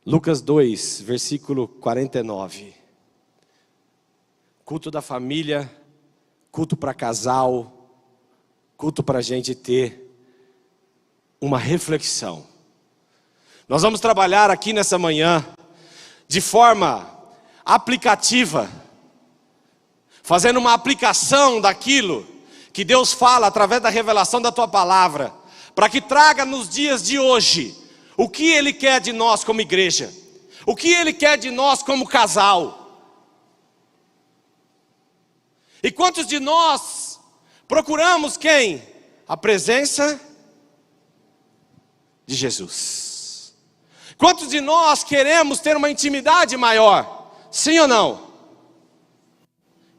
Lucas 2, versículo 49. Culto da família, culto para casal, culto para a gente ter uma reflexão. Nós vamos trabalhar aqui nessa manhã de forma aplicativa, fazendo uma aplicação daquilo que Deus fala através da revelação da tua palavra, para que traga nos dias de hoje o que Ele quer de nós como igreja, o que Ele quer de nós como casal. E quantos de nós procuramos quem? A presença de Jesus. Quantos de nós queremos ter uma intimidade maior? Sim ou não?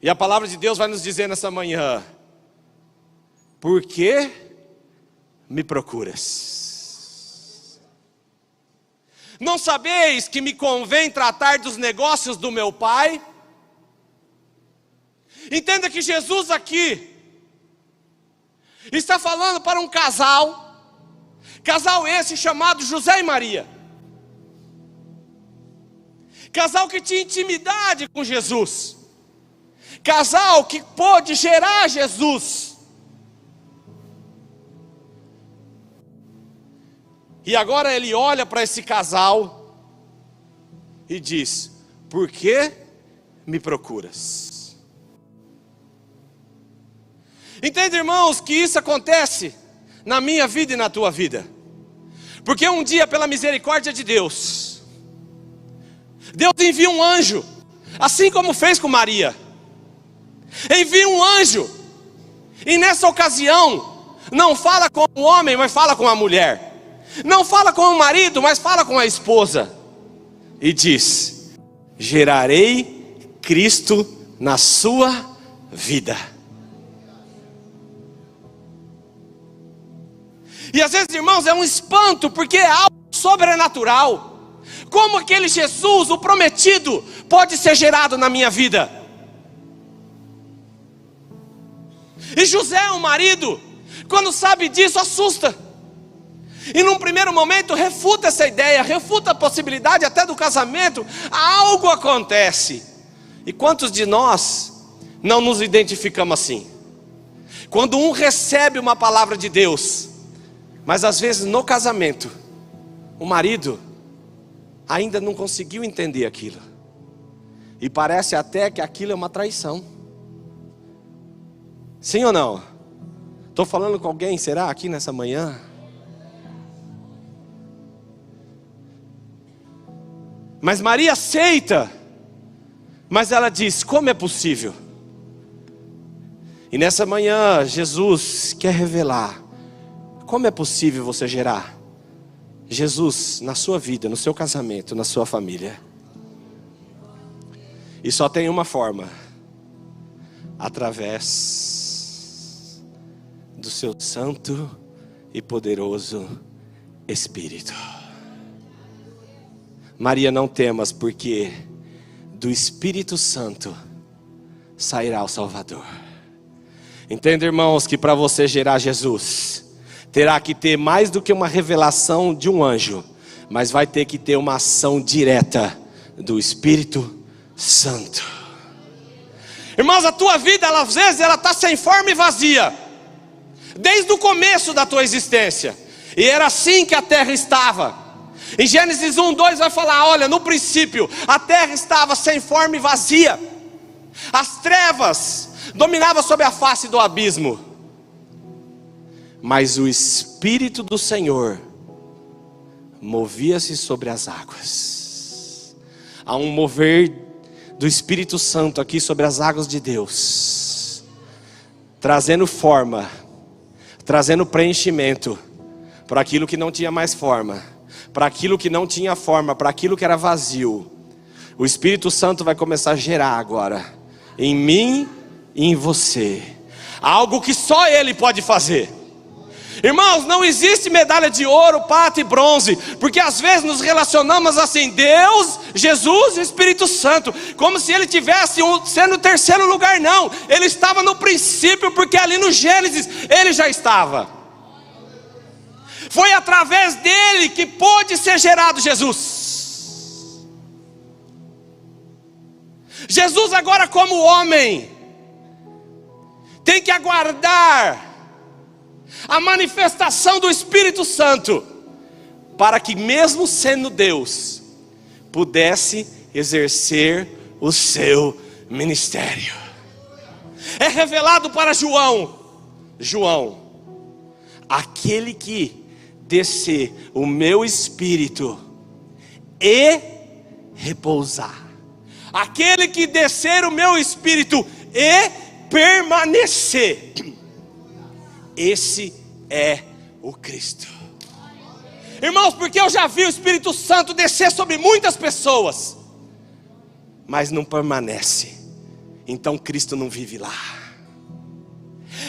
E a palavra de Deus vai nos dizer nessa manhã: por que me procuras? Não sabeis que me convém tratar dos negócios do meu Pai? Entenda que Jesus aqui está falando para um casal esse chamado José e Maria. Casal que tinha intimidade com Jesus. Casal que pôde gerar Jesus. E agora ele olha para esse casal e diz: por que me procuras? Entende, irmãos, que isso acontece na minha vida e na tua vida? Porque um dia, pela misericórdia de Deus, Deus envia um anjo, assim como fez com Maria. Envia um anjo, e nessa ocasião não fala com o homem, mas fala com a mulher. Não fala com o marido, mas fala com a esposa. E diz: gerarei Cristo na sua vida. E às vezes, irmãos, é um espanto, porque é algo sobrenatural. Como aquele Jesus, o prometido, pode ser gerado na minha vida? E José, o marido, quando sabe disso, assusta. E num primeiro momento refuta essa ideia, refuta a possibilidade até do casamento. Algo acontece. E quantos de nós não nos identificamos assim? Quando um recebe uma palavra de Deus, mas às vezes no casamento, o marido ainda não conseguiu entender aquilo. E parece até que aquilo é uma traição. Sim ou não? Estou falando com alguém, será, aqui nessa manhã? Mas Maria aceita. Mas ela diz: como é possível? E nessa manhã Jesus quer revelar: como é possível você gerar Jesus na sua vida, no seu casamento, na sua família? E só tem uma forma: através do seu santo e poderoso Espírito. Maria, não temas, porque do Espírito Santo sairá o Salvador. Entenda, irmãos, que para você gerar Jesus, terá que ter mais do que uma revelação de um anjo, mas vai ter que ter uma ação direta do Espírito Santo. Irmãos, a tua vida, às vezes, ela está sem forma e vazia, desde o começo da tua existência. E era assim que a terra estava. Em Gênesis 1:2 vai falar: olha, no princípio a terra estava sem forma e vazia. As trevas dominavam sobre a face do abismo. Mas o Espírito do Senhor movia-se sobre as águas. Há um mover do Espírito Santo aqui sobre as águas de Deus, trazendo forma, trazendo preenchimento para aquilo que não tinha mais forma, para aquilo que não tinha forma, para aquilo que era vazio. O Espírito Santo vai começar a gerar agora, em mim e em você, algo que só Ele pode fazer. Irmãos, não existe medalha de ouro, prata e bronze, porque às vezes nos relacionamos assim: Deus, Jesus e Espírito Santo, como se Ele tivesse sendo o terceiro lugar. Não, Ele estava no princípio, porque ali no Gênesis Ele já estava. Foi através dele que pôde ser gerado Jesus. Jesus agora como homem tem que aguardar a manifestação do Espírito Santo, para que mesmo sendo Deus, pudesse exercer o seu ministério. É revelado para João, aquele que descer o meu Espírito e repousar, aquele que descer o meu Espírito e permanecer, esse é o Cristo. Irmãos, porque eu já vi o Espírito Santo descer sobre muitas pessoas, mas não permanece, então Cristo não vive lá.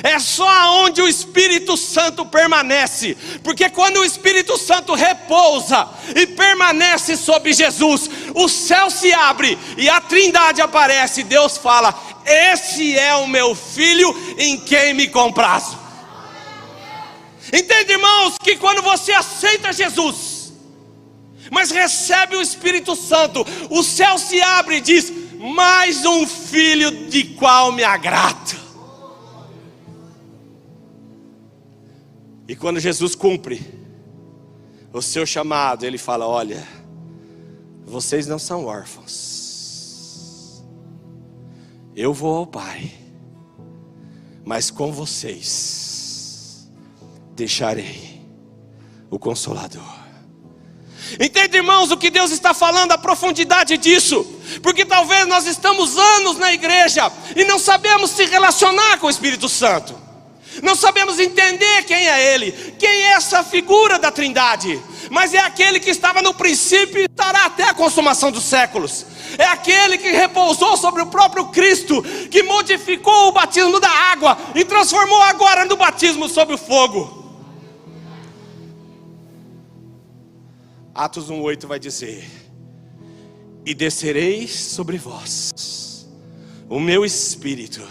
É só onde o Espírito Santo permanece, porque quando o Espírito Santo repousa e permanece sobre Jesus, o céu se abre e a Trindade aparece, e Deus fala: esse é o meu filho em quem me comprazo. Entende, irmãos, que quando você aceita Jesus, mas recebe o Espírito Santo, o céu se abre e diz: mais um filho de qual me agrado. E quando Jesus cumpre o seu chamado, Ele fala: olha, vocês não são órfãos, eu vou ao Pai, mas com vocês deixarei o Consolador. Entende, irmãos, o que Deus está falando, a profundidade disso? Porque talvez nós estamos anos na igreja e não sabemos se relacionar com o Espírito Santo, não sabemos entender quem é Ele, quem é essa figura da Trindade. Mas é aquele que estava no princípio e estará até a consumação dos séculos. É aquele que repousou sobre o próprio Cristo, que modificou o batismo da água e transformou agora no batismo sobre o fogo. Atos 1:8 vai dizer: e descerei sobre vós o meu Espírito,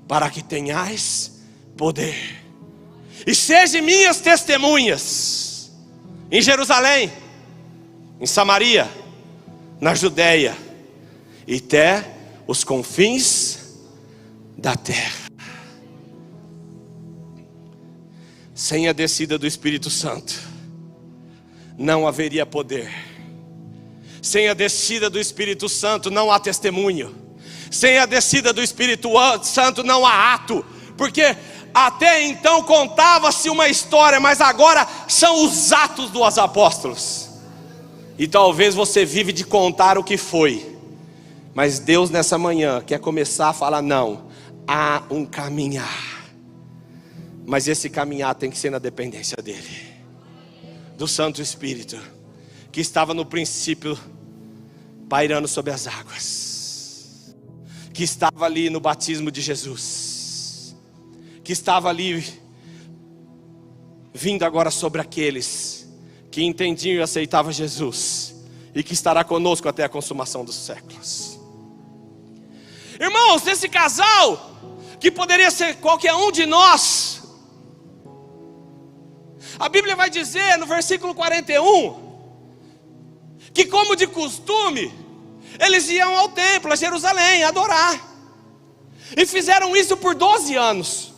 para que tenhais poder, e sejam minhas testemunhas em Jerusalém, em Samaria, na Judeia e até os confins da terra. Sem a descida do Espírito Santo não haveria poder. Sem a descida do Espírito Santo não há testemunho. Sem a descida do Espírito Santo não há ato. Porque até então contava-se uma história, mas agora são os atos dos apóstolos. E talvez você vive de contar o que foi, mas Deus nessa manhã quer começar a falar: não, há um caminhar, mas esse caminhar tem que ser na dependência dEle, do Santo Espírito, que estava no princípio pairando sobre as águas, que estava ali no batismo de Jesus, que estava ali vindo agora sobre aqueles que entendiam e aceitavam Jesus, e que estará conosco até a consumação dos séculos. Irmãos, esse casal, que poderia ser qualquer um de nós, a Bíblia vai dizer no versículo 41, que como de costume, eles iam ao templo, a Jerusalém, adorar, e fizeram isso por 12 anos,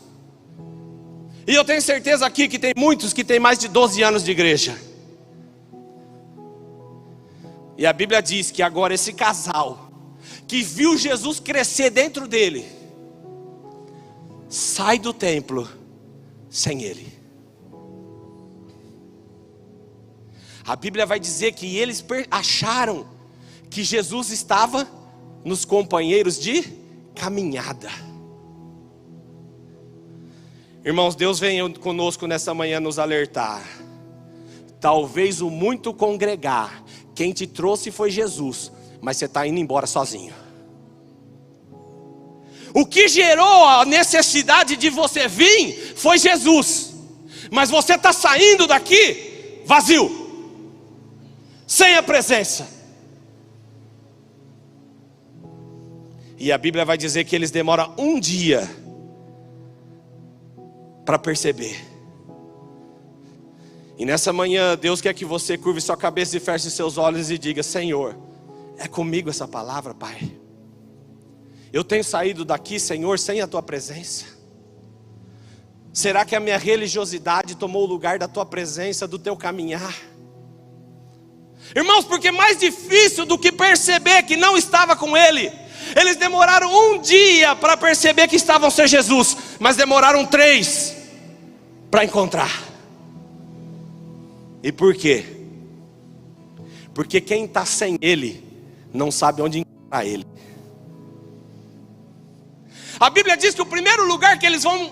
e eu tenho certeza aqui que tem muitos que têm mais de 12 anos de igreja. E a Bíblia diz que agora esse casal, que viu Jesus crescer dentro dele, sai do templo sem ele. A Bíblia vai dizer que eles acharam que Jesus estava nos companheiros de caminhada. Irmãos, Deus vem conosco nessa manhã nos alertar. Talvez o muito congregar, quem te trouxe foi Jesus, mas você está indo embora sozinho. O que gerou a necessidade de você vir foi Jesus, mas você está saindo daqui vazio, sem a presença. E a Bíblia vai dizer que eles demoram um dia para perceber. E nessa manhã Deus quer que você curve sua cabeça e feche seus olhos e diga: Senhor, é comigo essa palavra, Pai. Eu tenho saído daqui, Senhor, sem a tua presença? Será que a minha religiosidade tomou o lugar da tua presença, do teu caminhar? Irmãos, porque mais difícil do que perceber que não estava com Ele, eles demoraram um dia para perceber que estavam sem Jesus, mas demoraram 3 para encontrar. E por quê? Porque quem está sem Ele não sabe onde encontrar Ele. A Bíblia diz que o primeiro lugar que eles vão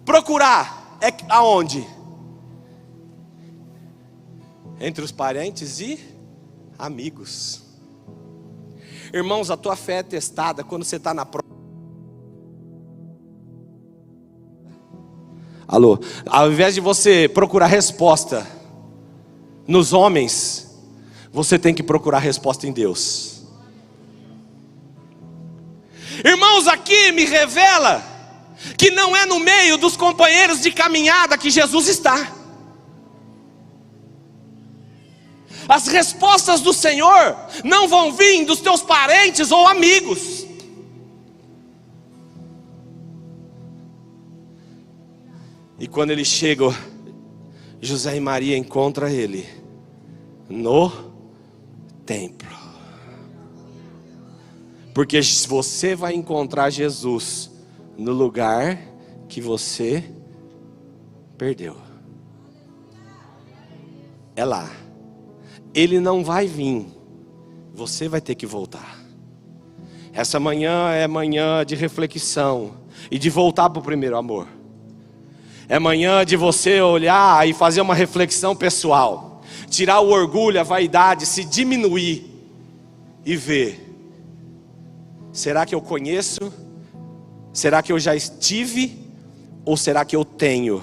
procurar é aonde? Entre os parentes e amigos. Irmãos, a tua fé é testada quando você está na prova. Alô? Ao invés de você procurar resposta nos homens, você tem que procurar resposta em Deus. Irmãos, aqui me revela que não é no meio dos companheiros de caminhada que Jesus está. As respostas do Senhor não vão vir dos teus parentes ou amigos. E quando ele chega, José e Maria encontram ele no templo. Porque você vai encontrar Jesus no lugar que você perdeu. É lá. Ele não vai vir. Você vai ter que voltar. Essa manhã é manhã de reflexão e de voltar para o primeiro amor. É manhã de você olhar e fazer uma reflexão pessoal. Tirar o orgulho, a vaidade, se diminuir e ver. Será que eu conheço? Será que eu já estive? Ou será que eu tenho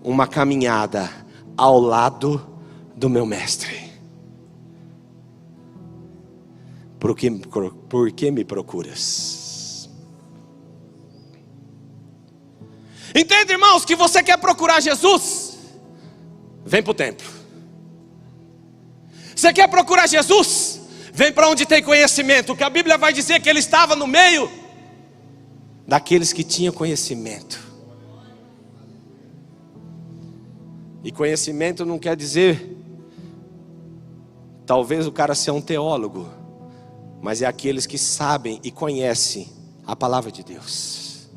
uma caminhada ao lado do meu mestre? Por que me procuras? Entende, irmãos, que você quer procurar Jesus? Vem para o templo. Você quer procurar Jesus? Vem para onde tem conhecimento. Que a Bíblia vai dizer que ele estava no meio daqueles que tinham conhecimento. E conhecimento não quer dizer talvez o cara ser um teólogo, mas é aqueles que sabem e conhecem a palavra de Deus.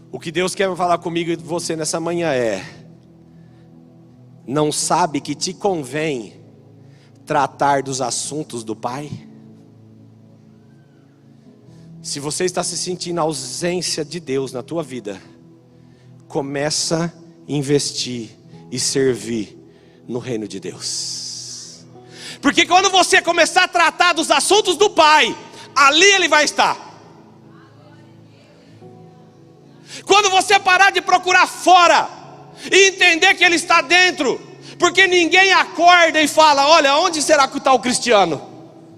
O que Deus quer falar comigo e você nessa manhã é: não sabe que te convém tratar dos assuntos do Pai? Se você está se sentindo a ausência de Deus na tua vida, começa a investir e servir no reino de Deus. Porque quando você começar a tratar dos assuntos do Pai, ali Ele vai estar. Quando você parar de procurar fora e entender que Ele está dentro, porque ninguém acorda e fala: olha, onde será que está o Cristiano?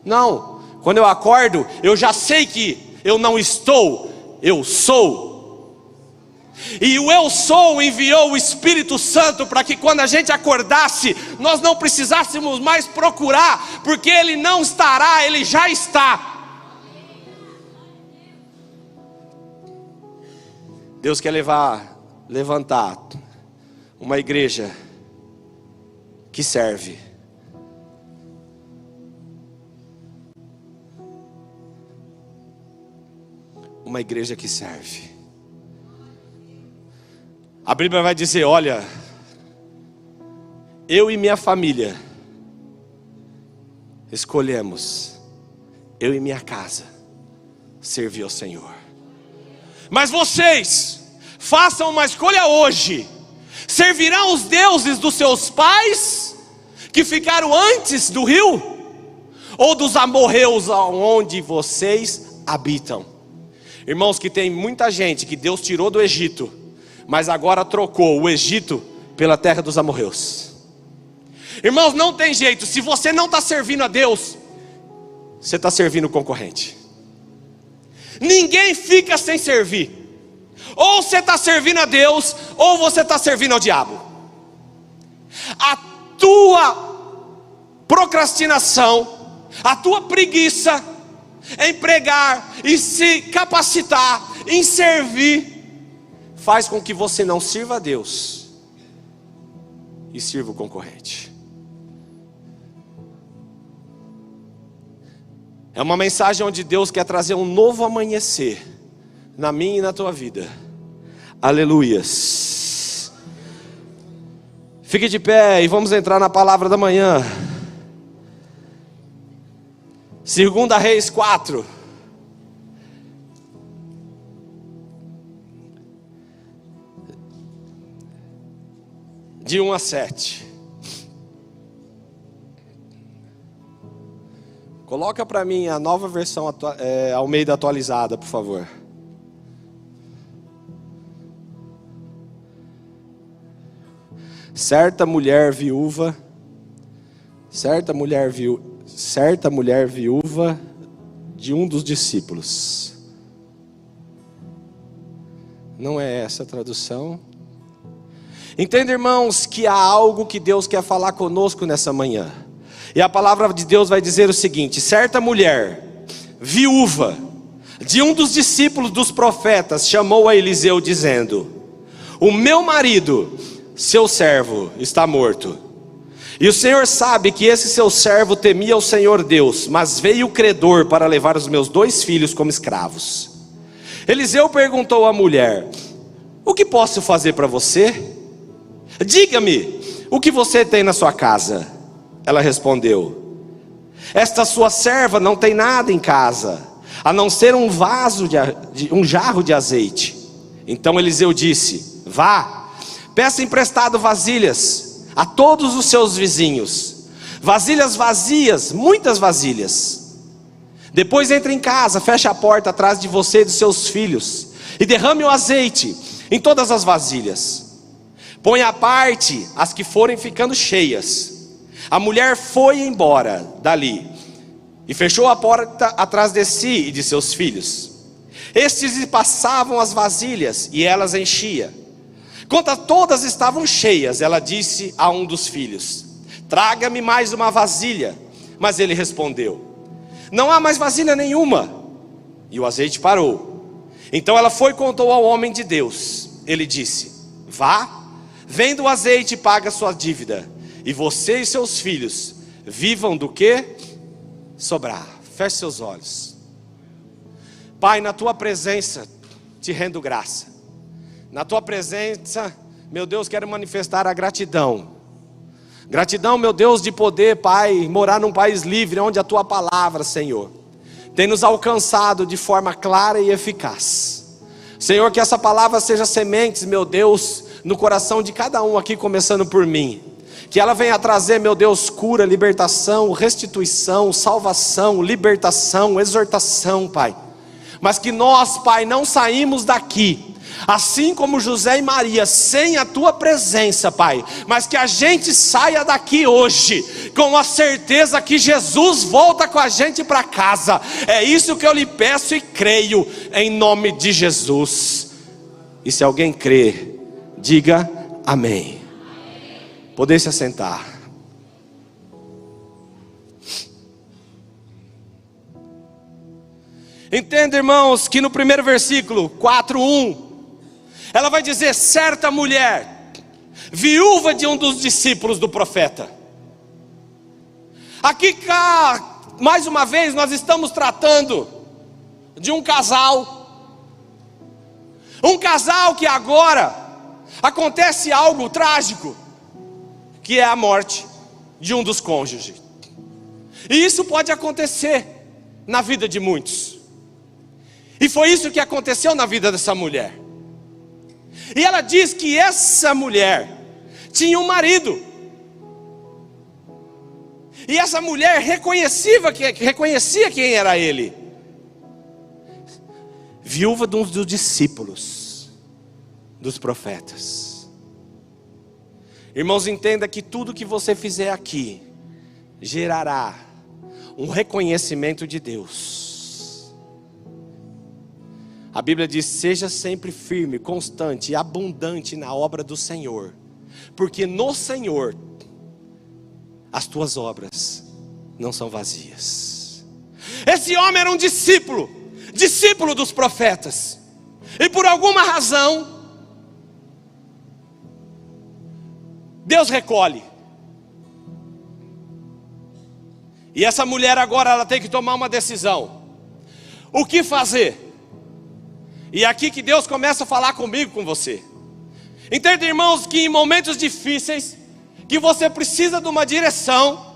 Não, quando eu acordo, eu já sei que eu não estou, eu sou. E o eu sou enviou o Espírito Santo para que quando a gente acordasse, nós não precisássemos mais procurar, porque Ele não estará, Ele já está. Deus quer levantar uma igreja que serve. Uma igreja que serve. A Bíblia vai dizer: olha, eu e minha família escolhemos, eu e minha casa, servir ao Senhor. Mas vocês façam uma escolha hoje: servirão os deuses dos seus pais que ficaram antes do rio, ou dos amorreus onde vocês habitam? Irmãos, que tem muita gente que Deus tirou do Egito, mas agora trocou o Egito pela terra dos amorreus. Irmãos, não tem jeito. Se você não está servindo a Deus, você está servindo o concorrente. Ninguém fica sem servir. Ou você está servindo a Deus, ou você está servindo ao diabo. A tua procrastinação a tua preguiça em pregar e se capacitar em servir, faz com que você não sirva a Deus e sirva o concorrente. É uma mensagem onde Deus quer trazer um novo amanhecer na minha e na tua vida. Aleluias. Fique de pé e vamos entrar na palavra da manhã. 2 Reis 4. De 1 a 7. Coloca para mim a nova versão Almeida atualizada, por favor. Certa mulher viúva de um dos discípulos. Não é essa a tradução. Entenda, irmãos, que há algo que Deus quer falar conosco nessa manhã. E a palavra de Deus vai dizer o seguinte: certa mulher viúva de um dos discípulos dos profetas chamou a Eliseu dizendo: o meu marido, seu servo, está morto. E o Senhor sabe que esse seu servo temia o Senhor Deus, mas veio o credor para levar os meus 2 filhos como escravos. Eliseu perguntou à mulher: o que posso fazer para você? Diga-me, o que você tem na sua casa? Ela respondeu: esta sua serva não tem nada em casa, a não ser um jarro de azeite. Então Eliseu disse: vá, peça emprestado vasilhas a todos os seus vizinhos, vasilhas vazias, muitas vasilhas. Depois entre em casa, feche a porta atrás de você e dos seus filhos, e derrame o azeite em todas as vasilhas. Põe à parte as que forem ficando cheias. A mulher foi embora dali e fechou a porta atrás de si e de seus filhos. Estes lhe passavam as vasilhas e elas enchia. Quando todas estavam cheias, ela disse a um dos filhos: traga-me mais uma vasilha. Mas ele respondeu: não há mais vasilha nenhuma. E o azeite parou. Então ela foi e contou ao homem de Deus. Ele disse: vá, venda o azeite e paga sua dívida, e você e seus filhos vivam do que sobrar. Feche seus olhos. Pai, na tua presença te rendo graça. Na tua presença, meu Deus, quero manifestar a gratidão. Gratidão, meu Deus, de poder, Pai, morar num país livre, onde a tua palavra, Senhor, tem nos alcançado de forma clara e eficaz. Senhor, que essa palavra seja sementes, meu Deus, no coração de cada um aqui, começando por mim. Que ela venha trazer, meu Deus, cura, libertação, restituição, salvação, libertação, exortação, Pai. Mas que nós, Pai, não saímos daqui, assim como José e Maria, sem a tua presença, Pai. Mas que a gente saia daqui hoje com a certeza que Jesus volta com a gente para casa. É isso que eu lhe peço e creio, em nome de Jesus. E se alguém crê, diga amém. Poder se assentar. Entenda, irmãos, que no primeiro versículo 4:1, ela vai dizer: certa mulher, viúva de um dos discípulos do profeta. Aqui, mais uma vez, nós estamos tratando de um casal. Um casal que agora acontece algo trágico, que é a morte de um dos cônjuges. E isso pode acontecer na vida de muitos. E foi isso que aconteceu na vida dessa mulher. E ela diz que essa mulher tinha um marido. E essa mulher reconhecia quem era ele. Viúva de um dos discípulos dos profetas. Irmãos, entenda que tudo que você fizer aqui gerará um reconhecimento de Deus. A Bíblia diz: seja sempre firme, constante e abundante na obra do Senhor, porque no Senhor as tuas obras não são vazias. Esse homem era um discípulo dos profetas. E por alguma razão, Deus recolhe. E essa mulher agora ela tem que tomar uma decisão. O que fazer? E é aqui que Deus começa a falar comigo, com você. Entenda, irmãos, que em momentos difíceis, que você precisa de uma direção,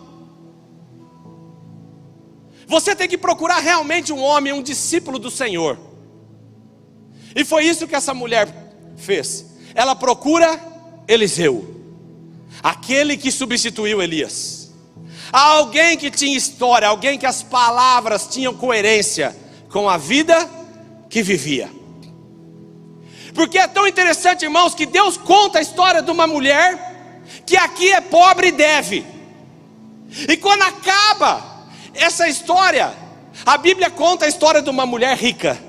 você tem que procurar realmente um homem, um discípulo do Senhor. E foi isso que essa mulher fez. Ela procura Eliseu, aquele que substituiu Elias. Alguém que tinha história, alguém que as palavras tinham coerência com a vida que vivia. Porque é tão interessante, irmãos, que Deus conta a história de uma mulher que aqui é pobre e deve. E quando acaba essa história, a Bíblia conta a história de uma mulher rica.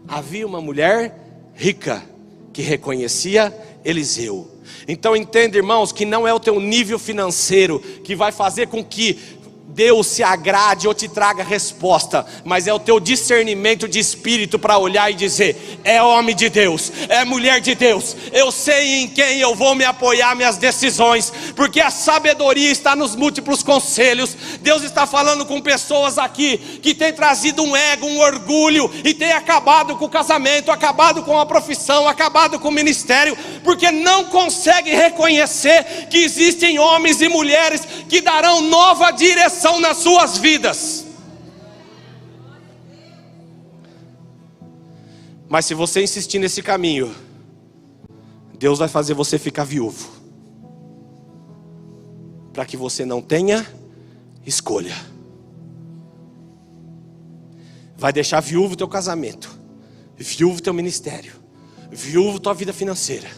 Havia uma mulher rica que reconhecia Eliseu. Então entenda, irmãos, que não é o teu nível financeiro que vai fazer com que Deus se agrade ou te traga resposta, mas é o teu discernimento de espírito para olhar e dizer: é homem de Deus, é mulher de Deus, eu sei em quem eu vou me apoiar minhas decisões, porque a sabedoria está nos múltiplos conselhos. Deus está falando com pessoas aqui que tem trazido um ego, um orgulho, e tem acabado com o casamento, acabado com a profissão, acabado com o ministério, porque não consegue reconhecer que existem homens e mulheres que darão nova direção nas suas vidas. Mas se você insistir nesse caminho, Deus vai fazer você ficar viúvo, para que você não tenha escolha. Vai deixar viúvo teu casamento, viúvo teu ministério, viúvo tua vida financeira,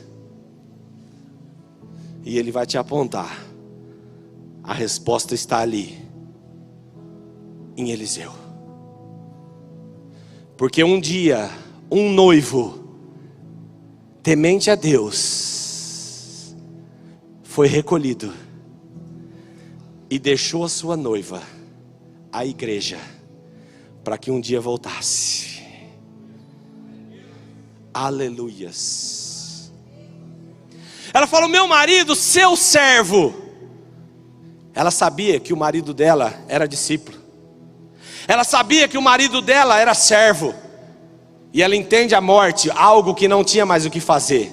e Ele vai te apontar. A resposta está ali, em Eliseu. Porque um dia, um noivo temente a Deus foi recolhido e deixou a sua noiva, a igreja, para que um dia voltasse. Aleluias. Ela falou: meu marido, seu servo. Ela sabia que o marido dela era discípulo. Ela sabia que o marido dela era servo. E ela entende a morte, algo que não tinha mais o que fazer.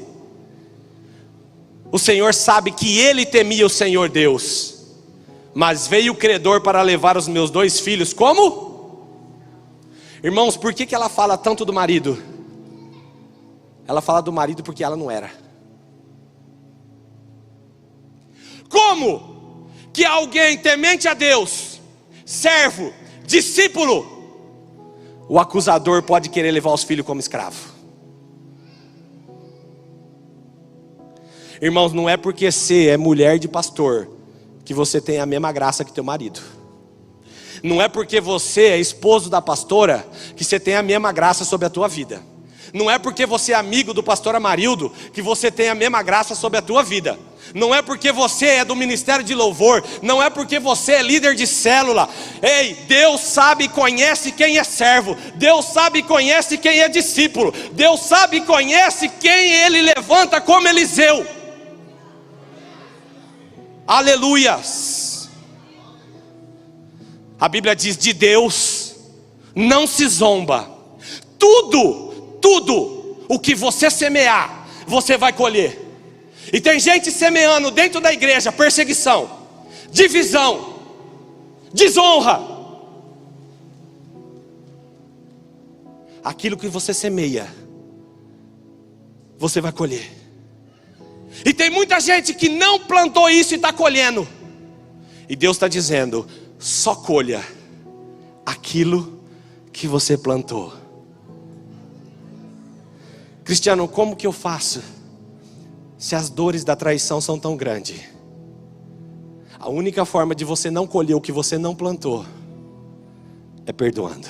O Senhor sabe que ele temia o Senhor Deus. Mas veio o credor para levar os meus 2 filhos. Como? Irmãos, por que ela fala tanto do marido? Ela fala do marido porque ela não era. Como que alguém temente a Deus, servo, discípulo, o acusador pode querer levar os filhos como escravo? Irmãos, não é porque você é mulher de pastor que você tem a mesma graça que teu marido. Não é porque você é esposo da pastora que você tem a mesma graça sobre a tua vida. Não é porque você é amigo do pastor Amarildo que você tem a mesma graça sobre a tua vida. Não é porque você é do ministério de louvor, não é porque você é líder de célula. Ei, Deus sabe e conhece quem é servo. Deus sabe e conhece quem é discípulo. Deus sabe e conhece quem Ele levanta como Eliseu. Aleluias. A Bíblia diz: de Deus não se zomba. Tudo o que você semear, você vai colher. E tem gente semeando dentro da igreja perseguição, divisão, desonra. Aquilo que você semeia, você vai colher. E tem muita gente que não plantou isso e está colhendo. E Deus está dizendo: só colha aquilo que você plantou. Cristiano, como que eu faço se as dores da traição são tão grandes? A única forma de você não colher o que você não plantou é perdoando.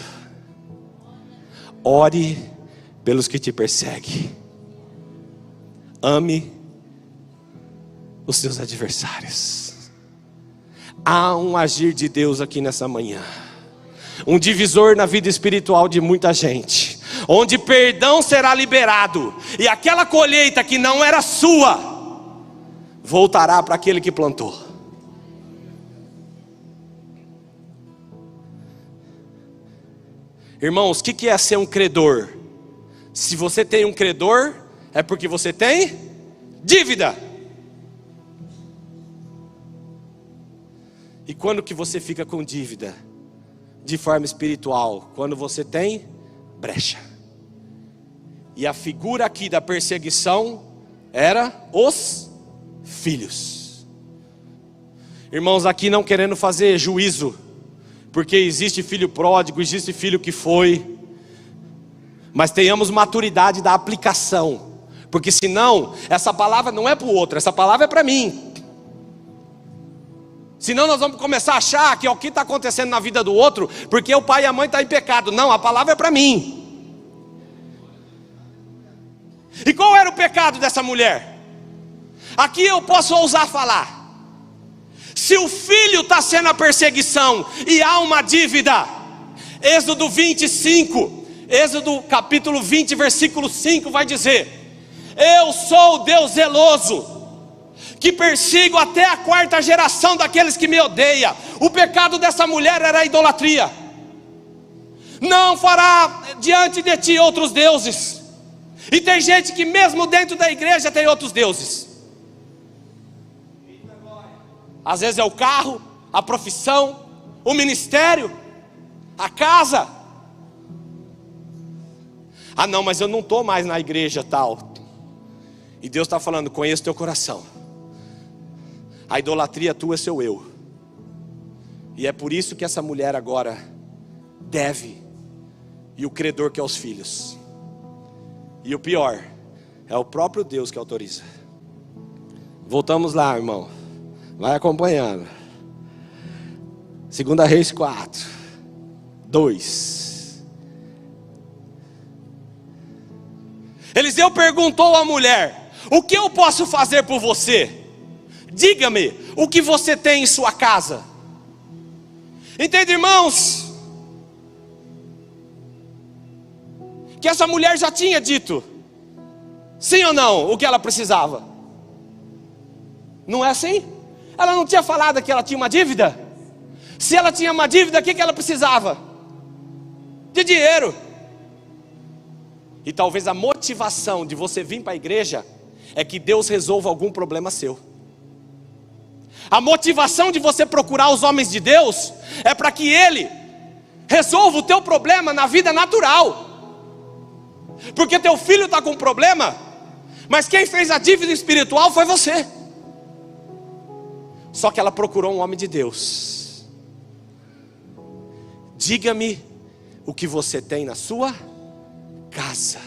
Ore pelos que te perseguem. Ame os seus adversários. Há um agir de Deus aqui nessa manhã, um divisor na vida espiritual de muita gente, onde perdão será liberado, e aquela colheita que não era sua, voltará para aquele que plantou. Irmãos, o que é ser um credor? Se você tem um credor, é porque você tem dívida. E quando que você fica com dívida? De forma espiritual, quando você tem brecha. E a figura aqui da perseguição era os filhos. Irmãos, aqui não querendo fazer juízo, porque existe filho pródigo, existe filho que foi, mas tenhamos maturidade da aplicação, porque senão essa palavra não é para o outro, essa palavra é para mim. Senão nós vamos começar a achar que é o que está acontecendo na vida do outro, porque o pai e a mãe estão em pecado. Não, a palavra é para mim. E qual era o pecado dessa mulher? Aqui eu posso ousar falar. Se o filho está sendo a perseguição e há uma dívida, Êxodo 25, Êxodo capítulo 20, versículo 5 vai dizer: eu sou o Deus zeloso, que persigo até a 4ª geração daqueles que me odeiam. O pecado dessa mulher era a idolatria. Não fará diante de ti outros deuses. E tem gente que mesmo dentro da igreja tem outros deuses. Às vezes é o carro, a profissão, o ministério, a casa. Ah não, mas eu não estou mais na igreja tal. E Deus está falando: conheço teu coração. A idolatria tua é seu eu. E é por isso que essa mulher agora deve. E o credor que é os filhos. E o pior, é o próprio Deus que autoriza. Voltamos lá, irmão. Vai acompanhando. 2 Reis 4, 2. Eliseu perguntou à mulher: o que eu posso fazer por você? Diga-me o que você tem em sua casa. Entende, irmãos? Que essa mulher já tinha dito, sim ou não, o que ela precisava. Não é assim? Ela não tinha falado que ela tinha uma dívida? Se ela tinha uma dívida, o que ela precisava? De dinheiro. E talvez a motivação de você vir para a igreja é que Deus resolva algum problema seu. A motivação de você procurar os homens de Deus é para que Ele resolva o teu problema na vida natural. Porque teu filho está com problema, mas quem fez a dívida espiritual foi você. Só que ela procurou um homem de Deus. Diga-me o que você tem na sua casa.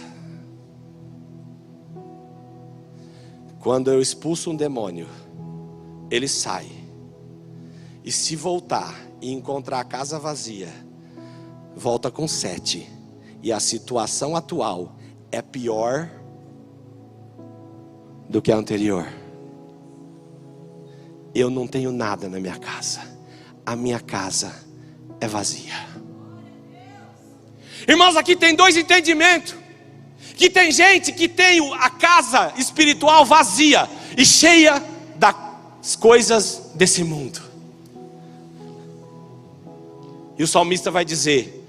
Quando eu expulso um demônio, ele sai. E se voltar e encontrar a casa vazia, volta com 7. E a situação atual é pior do que a anterior. Eu não tenho nada na minha casa. A minha casa é vazia. Irmãos, aqui tem 2 entendimentos. Que tem gente que tem a casa espiritual vazia e cheia das coisas desse mundo. E o salmista vai dizer: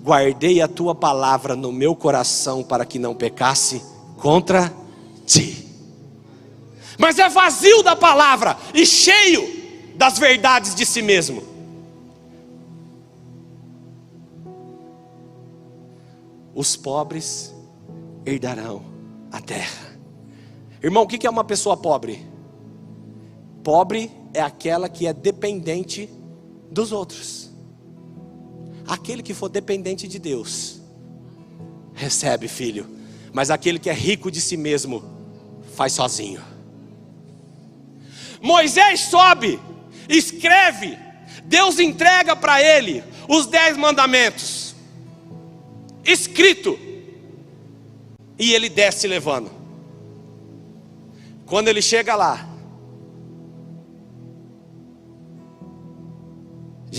guardei a tua palavra no meu coração para que não pecasse contra ti. Mas é vazio da palavra e cheio das verdades de si mesmo. Os pobres herdarão a terra. Irmão, o que é uma pessoa pobre? Pobre é aquela que é dependente dos outros. Aquele que for dependente de Deus recebe, filho. Mas aquele que é rico de si mesmo faz sozinho. Moisés sobe, escreve, Deus entrega para ele os 10 mandamentos escrito, e ele desce levando. Quando ele chega lá,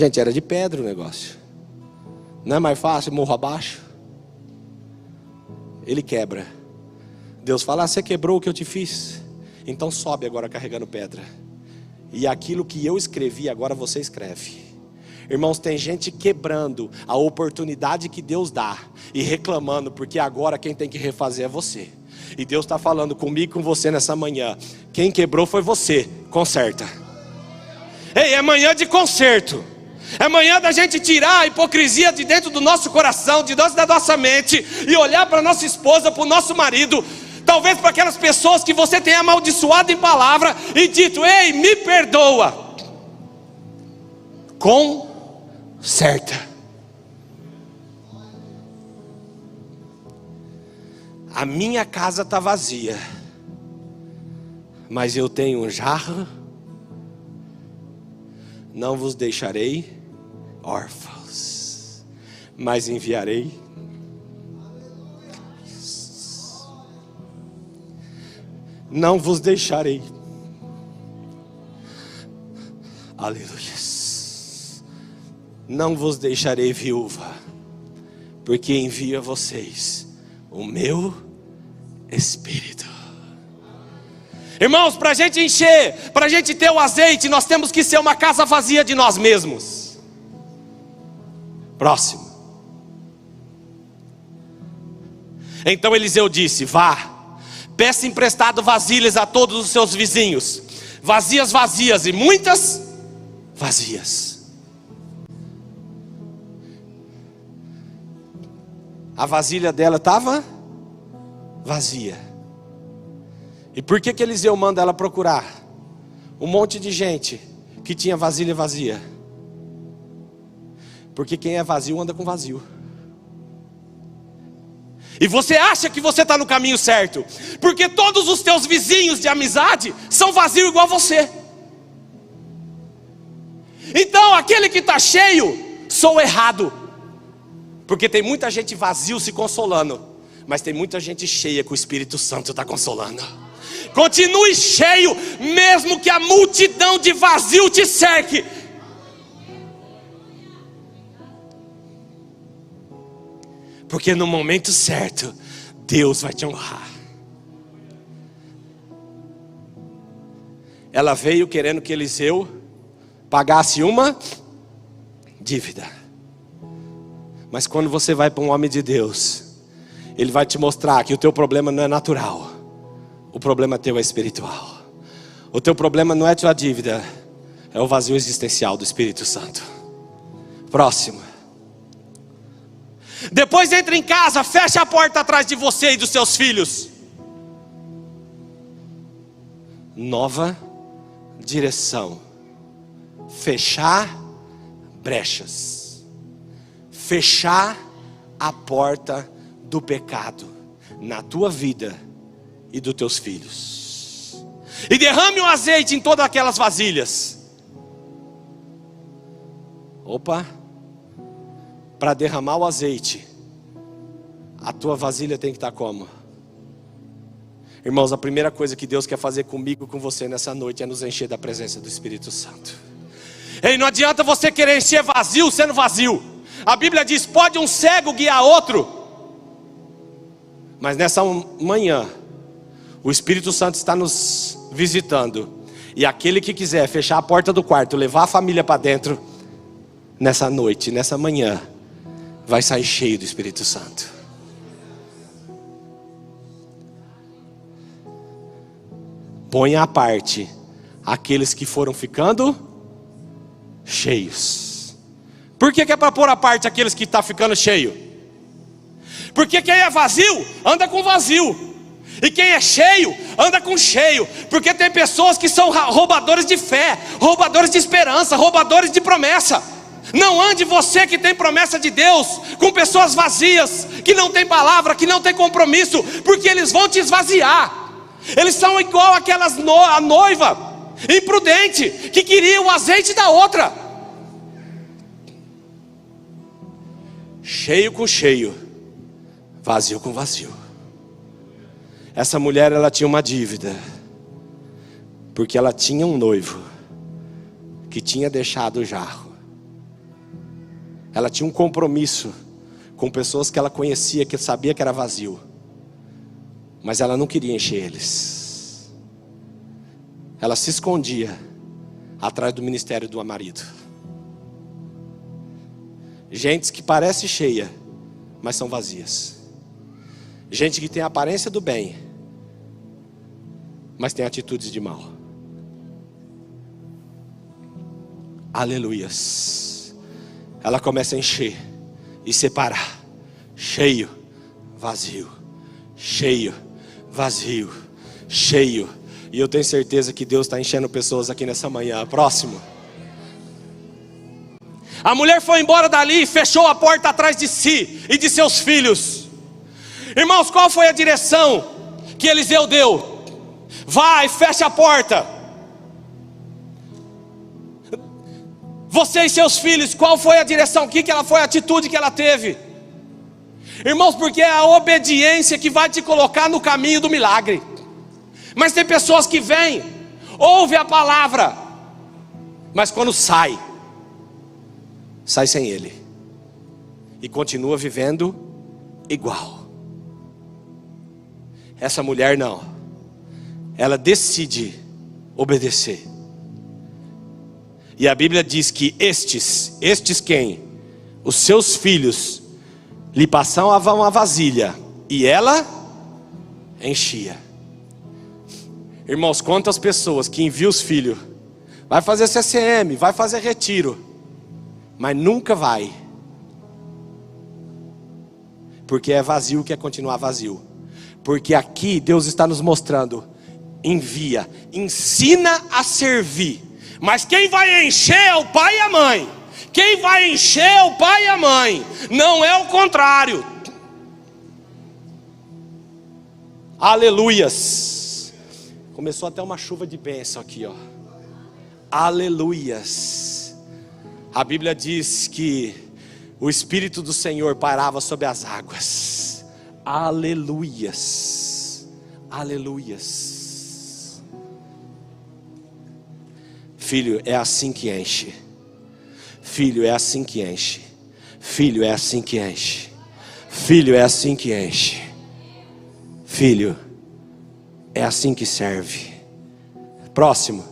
Gente, era de pedra o negócio. Não é mais fácil, morro abaixo? Ele quebra. Deus fala, você quebrou o que eu te fiz? Então sobe agora carregando pedra. E aquilo que eu escrevi, agora você escreve. Irmãos, tem gente quebrando a oportunidade que Deus dá e reclamando, porque agora quem tem que refazer é você. E Deus está falando comigo e com você nessa manhã. Quem quebrou foi você, conserta. Ei, é manhã de conserto. É manhã da gente tirar a hipocrisia de dentro do nosso coração, de dentro da nossa mente, e olhar para nossa esposa, para o nosso marido, talvez para aquelas pessoas que você tenha amaldiçoado em palavra e dito, ei, me perdoa. Conserta. A minha casa está vazia, mas eu tenho um jarro. Não vos deixarei órfãos, mas enviarei. Não vos deixarei. Aleluia. Não vos deixarei viúva, porque envio a vocês o meu Espírito. Irmãos, para a gente encher, para a gente ter o azeite, nós temos que ser uma casa vazia de nós mesmos. Próximo. Então Eliseu disse, vá, peça emprestado vasilhas a todos os seus vizinhos. Vazias vazias e muitas vazias. A vasilha dela estava vazia. E por que Eliseu manda ela procurar um monte de gente que tinha vasilha vazia? Porque quem é vazio anda com vazio. E você acha que você está no caminho certo, porque todos os teus vizinhos de amizade são vazios igual você. Então aquele que está cheio, sou errado. Porque tem muita gente vazio se consolando, mas tem muita gente cheia que o Espírito Santo está consolando. Continue cheio, mesmo que a multidão de vazio te cerque. Porque no momento certo, Deus vai te honrar. Ela veio querendo que Eliseu pagasse uma dívida. Mas quando você vai para um homem de Deus, ele vai te mostrar que o teu problema não é natural. O problema teu é espiritual. O teu problema não é tua dívida, é o vazio existencial do Espírito Santo. Próximo. Depois entra em casa, fecha a porta atrás de você e dos seus filhos. Nova direção. Fechar brechas. Fechar a porta do pecado na tua vida e dos teus filhos. E derrame o azeite em todas aquelas vasilhas. Opa! Para derramar o azeite, a tua vasilha tem que estar como? Irmãos, a primeira coisa que Deus quer fazer comigo e com você nessa noite é nos encher da presença do Espírito Santo. E não adianta você querer encher vazio sendo vazio. A Bíblia diz, pode um cego guiar outro. Mas nessa manhã, o Espírito Santo está nos visitando. E aquele que quiser fechar a porta do quarto, levar a família para dentro, nessa noite, nessa manhã, vai sair cheio do Espírito Santo. Ponha à parte aqueles que foram ficando cheios. Por que é para pôr à parte aqueles que estão ficando cheio? Porque quem é vazio, anda com vazio. E quem é cheio, anda com cheio. Porque tem pessoas que são roubadores de fé, roubadores de esperança, roubadores de promessa. Não ande você que tem promessa de Deus com pessoas vazias, que não tem palavra, que não tem compromisso, porque eles vão te esvaziar. Eles são igual aquelas a noiva imprudente que queria o azeite da outra. Cheio com cheio, vazio com vazio. Essa mulher, ela tinha uma dívida, porque ela tinha um noivo que tinha deixado o jarro Ela tinha um compromisso com pessoas que ela conhecia, que sabia que era vazio, mas ela não queria encher eles. Ela se escondia atrás do ministério do marido. Gente que parece cheia, mas são vazias. Gente que tem a aparência do bem, mas tem atitudes de mal. Aleluias. Ela começa a encher e separar. Cheio, vazio. Cheio, vazio. Cheio. E eu tenho certeza que Deus está enchendo pessoas aqui nessa manhã. Próximo. A mulher foi embora dali e fechou a porta atrás de si e de seus filhos. Irmãos, qual foi a direção que Eliseu deu? Vai, fecha a porta. Você e seus filhos, qual foi a direção? Ela foi a atitude que ela teve? Irmãos, porque é a obediência que vai te colocar no caminho do milagre. Mas tem pessoas que vêm, ouve a palavra, mas quando sai sem ele, e continua vivendo igual. Essa mulher não, ela decide obedecer. E a Bíblia diz que estes quem? Os seus filhos lhe passavam a vasilha e ela enchia. Irmãos, quantas pessoas que enviam os filhos, vai fazer CCM, vai fazer retiro, mas nunca vai, porque é vazio, quer continuar vazio. Porque aqui Deus está nos mostrando: envia, ensina a servir. Mas quem vai encher é o pai e a mãe. Quem vai encher é o pai e a mãe, não é o contrário. Aleluias. Começou até uma chuva de bênção aqui, ó. Aleluias. A Bíblia diz que o Espírito do Senhor pairava sobre as águas. Aleluias. Aleluias. Filho, é assim que enche. Filho, é assim que enche. Filho, é assim que enche. Filho, é assim que enche. Filho, é assim que serve. Próximo.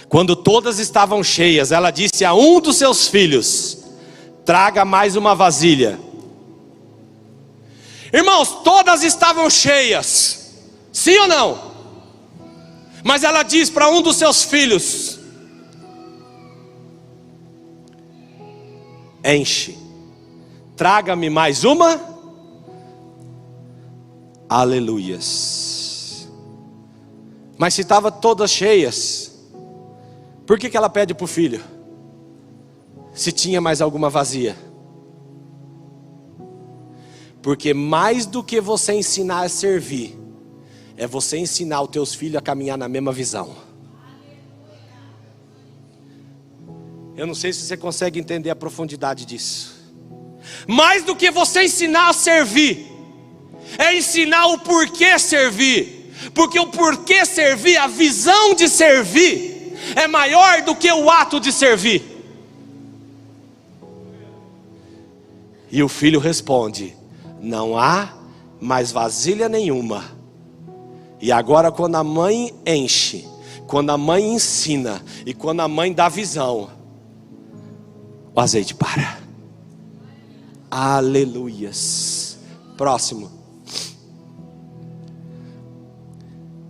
Quando todas estavam cheias, ela disse a um dos seus filhos: traga mais uma vasilha. Irmãos, todas estavam cheias, sim ou não? Mas ela diz para um dos seus filhos: enche, traga-me mais uma. Aleluias. Mas se estavam todas cheias, por que ela pede para o filho? Se tinha mais alguma vazia? Porque mais do que você ensinar a servir, é você ensinar os teus filhos a caminhar na mesma visão. Eu não sei se você consegue entender a profundidade disso. Mais do que você ensinar a servir, é ensinar o porquê servir. Porque o porquê servir, a visão de servir, é maior do que o ato de servir. E o filho responde: não há mais vasilha nenhuma. E agora, quando a mãe enche, quando a mãe ensina e quando a mãe dá visão, o azeite para. Aleluias. Próximo.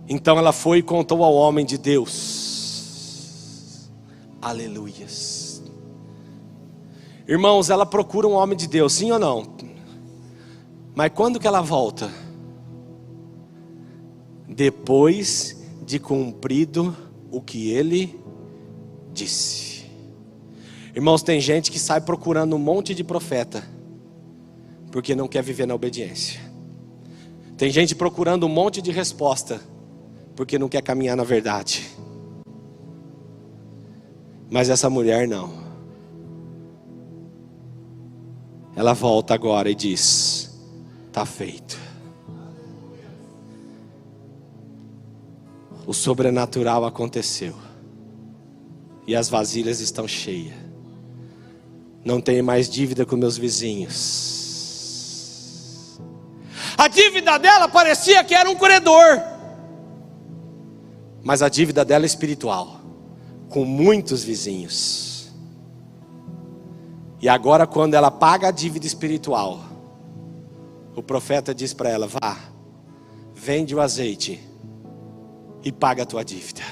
Então ela foi e contou ao homem de Deus. Aleluias. Irmãos, ela procura um homem de Deus, sim ou não? Mas quando que ela volta? Depois de cumprido o que ele disse. Irmãos, tem gente que sai procurando um monte de profeta, porque não quer viver na obediência. Tem gente procurando um monte de resposta, porque não quer caminhar na verdade. Mas essa mulher não. Ela volta agora e diz: está feito. O sobrenatural aconteceu. E as vasilhas estão cheias. Não tenho mais dívida com meus vizinhos. A dívida dela parecia que era um credor, mas a dívida dela é espiritual, com muitos vizinhos. E agora, quando ela paga a dívida espiritual, o profeta diz para ela: vá, vende o azeite e paga a tua dívida.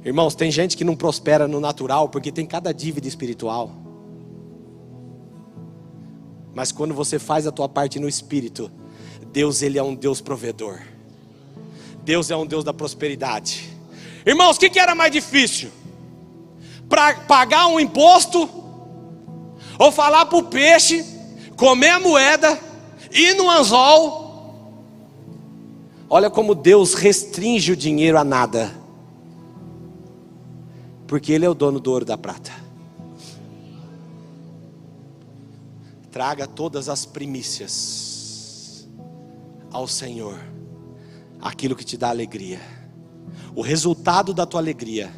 Irmãos, tem gente que não prospera no natural porque tem cada dívida espiritual. Mas quando você faz a tua parte no espírito, Deus, Ele é um Deus provedor. Deus é um Deus da prosperidade. Irmãos, o que era mais difícil? Para pagar um imposto, ou falar para o peixe comer a moeda, ir no anzol? Olha como Deus restringe o dinheiro a nada, porque Ele é o dono do ouro e da prata. Traga todas as primícias ao Senhor, aquilo que te dá alegria, o resultado da tua alegria.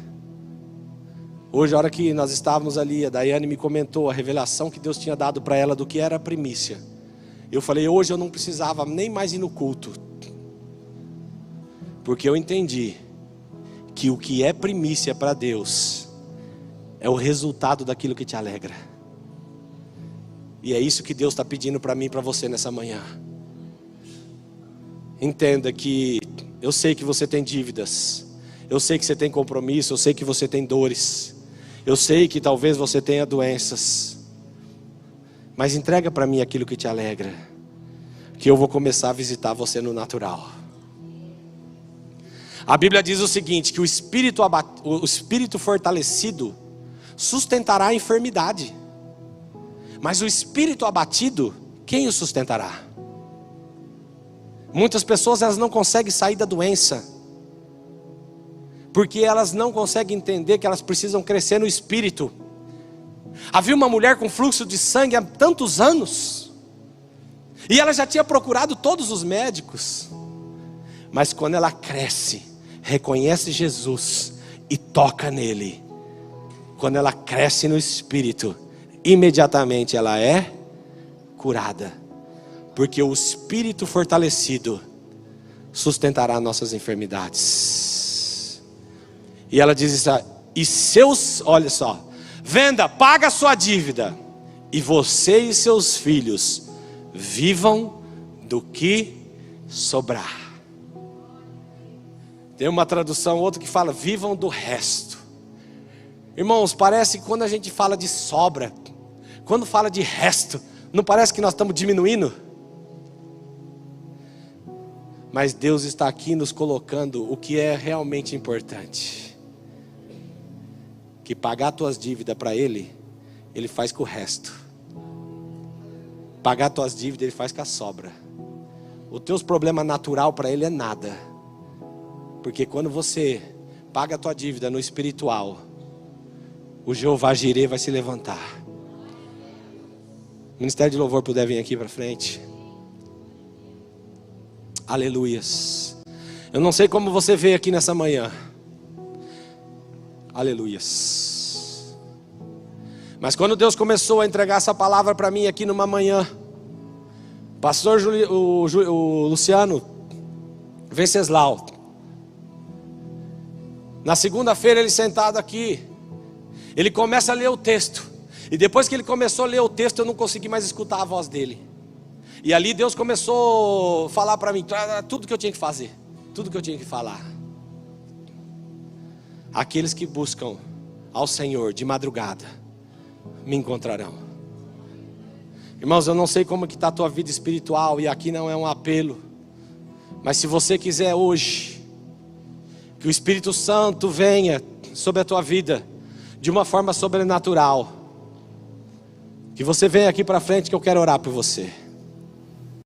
Hoje, a hora que nós estávamos ali, a Daiane me comentou a revelação que Deus tinha dado para ela do que era a primícia. Eu falei: hoje eu não precisava nem mais ir no culto, porque eu entendi que o que é primícia para Deus é o resultado daquilo que te alegra. E é isso que Deus está pedindo para mim e para você nessa manhã. Entenda que eu sei que você tem dívidas, eu sei que você tem compromisso, eu sei que você tem dores, eu sei que talvez você tenha doenças, mas entrega para mim aquilo que te alegra, que eu vou começar a visitar você no natural. A Bíblia diz o seguinte, que o espírito fortalecido sustentará a enfermidade, mas o espírito abatido, quem o sustentará? Muitas pessoas, elas não conseguem sair da doença, porque elas não conseguem entender que elas precisam crescer no espírito. Havia uma mulher com fluxo de sangue há tantos anos, e ela já tinha procurado todos os médicos, mas quando ela cresce, reconhece Jesus e toca nele, quando ela cresce no espírito, imediatamente ela é curada, porque o espírito fortalecido sustentará nossas enfermidades. E ela diz isso, olha só, venda, paga a sua dívida, e você e seus filhos vivam do que sobrar. Tem uma tradução, outra que fala: vivam do resto. Irmãos, parece que quando a gente fala de sobra, quando fala de resto, não parece que nós estamos diminuindo? Mas Deus está aqui nos colocando o que é realmente importante, que pagar tuas dívidas para Ele, Ele faz com o resto. Pagar tuas dívidas, Ele faz com a sobra. Os teus problemas natural para Ele é nada, porque quando você paga a tua dívida no espiritual, o Jeová Jireh vai se levantar. O Ministério de Louvor puder vir aqui para frente. Aleluias. Eu não sei como você veio aqui nessa manhã. Aleluias. Mas quando Deus começou a entregar essa palavra para mim aqui numa manhã, pastor o Luciano Venceslau, na segunda-feira, ele sentado aqui, ele começa a ler o texto, e depois que ele começou a ler o texto, eu não consegui mais escutar a voz dele. E ali Deus começou a falar para mim tudo que eu tinha que fazer, tudo que eu tinha que falar. Aqueles que buscam ao Senhor de madrugada me encontrarão. Irmãos, eu não sei como que está a tua vida espiritual, e aqui não é um apelo, mas se você quiser hoje que o Espírito Santo venha sobre a tua vida de uma forma sobrenatural, que você venha aqui para frente, que eu quero orar por você.